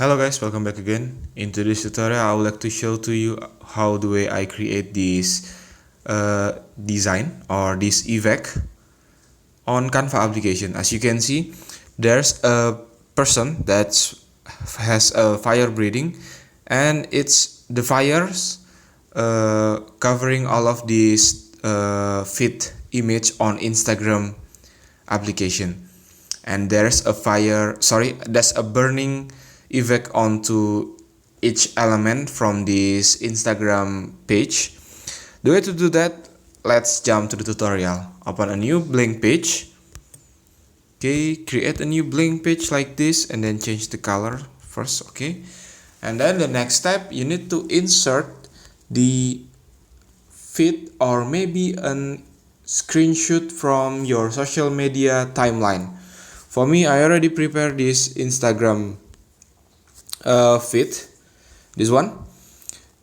Hello guys, welcome back again. In today's tutorial, I would like to show to you how the way I create this design or this effect on Canva application. As you can see, there's a person that has a fire breathing, and it's the fires covering all of these feed image on Instagram application. And there's a burning effect onto each element from this Instagram page. The way to do that, let's jump to the tutorial. Open a new blank page. Okay, create a new blank page like this and then change the color first. Okay, and then the next step, you need to insert the feed or maybe a screenshot from your social media timeline. For me, I already prepared this Instagram feed, this one,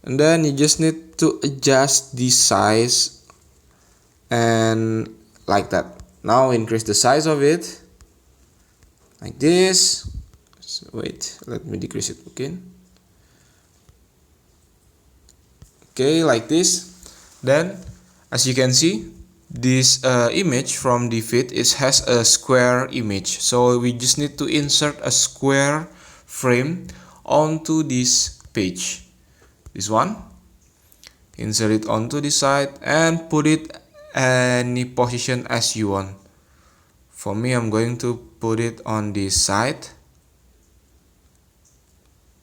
and then you just need to adjust the size and like that. Now increase the size of it like this. So wait, let me decrease it again. Okay, like this. Then as you can see, this image from the feed has a square image, so we just need to insert a square frame onto this page. This one, insert it onto the side and put it any position as you want. For me, I'm going to put it on this side.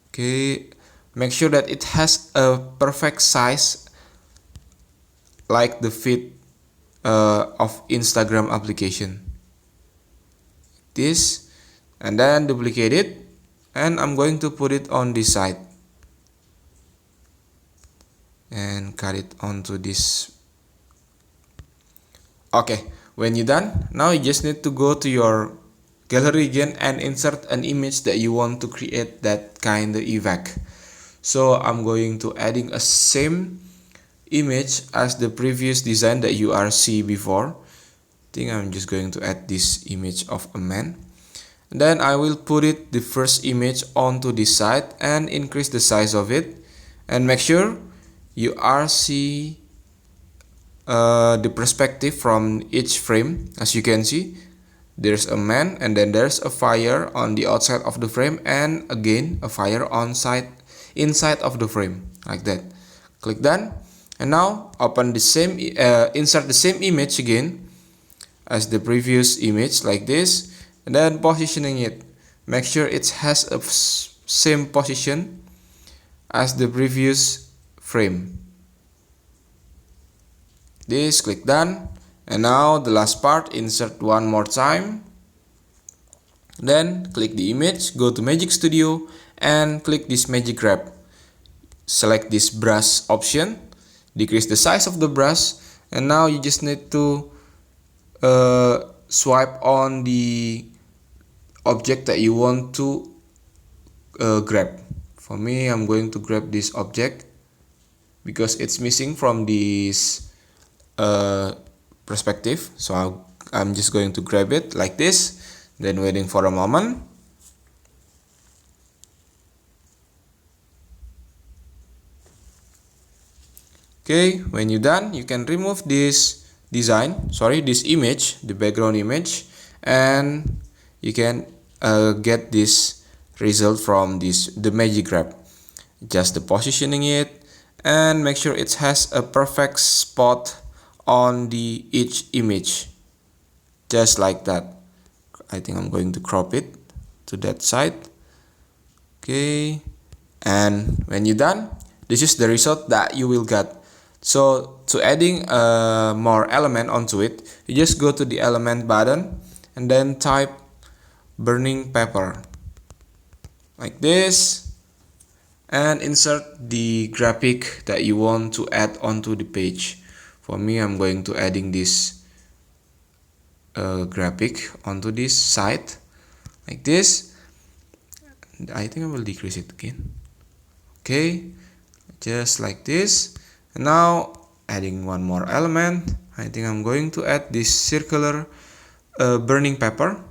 Okay, make sure that it has a perfect size like the feed of Instagram application. This, and then duplicate it, and I'm going to put it on this side and cut it onto this. Okay, when you're done, now you just need to go to your gallery again and insert an image that you want to create that kind of effect. So I'm going to adding a same image as the previous design that you are see before. I think I'm just going to add this image of a man. And then I will put it the first image onto this side and increase the size of it, and make sure you are see the perspective from each frame. As you can see, there's a man and then there's a fire on the outside of the frame, and again a fire inside of the frame, like that. Click done, and now open the same insert the same image again as the previous image like this, and then positioning it. Make sure it has a same position as the previous frame. This, click done, and now the last part, insert one more time. Then click the image, go to Magic Studio and click this magic wrap. Select this brush option, decrease the size of the brush, and now you just need to swipe on the object that you want to grab. For me, I'm going to grab this object because it's missing from this perspective, so I'm just going to grab it like this, then waiting for a moment. Okay, when you're done, you can remove this this image, the background image, and you can get this result from the magic wrap. Just the positioning it, and make sure it has a perfect spot on each image, just like that. I think I'm going to crop it to that side. Okay, and when you're done, this is the result that you will get. So to adding more element onto it, you just go to the element button and then type burning paper like this, and insert the graphic that you want to add onto the page. For me, I'm going to adding this graphic onto this side like this. I think I will decrease it again. Okay, just like this. And now adding one more element. I think I'm going to add this circular burning paper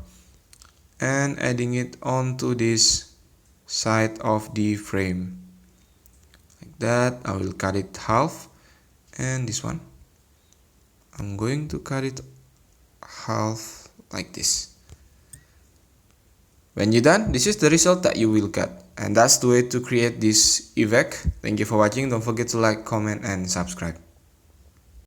and adding it onto this side of the frame like that. I will cut it half, and this one I'm going to cut it half like this. When you're done, this is the result that you will get, and that's the way to create this effect. Thank you for watching. Don't forget to like, comment, and subscribe.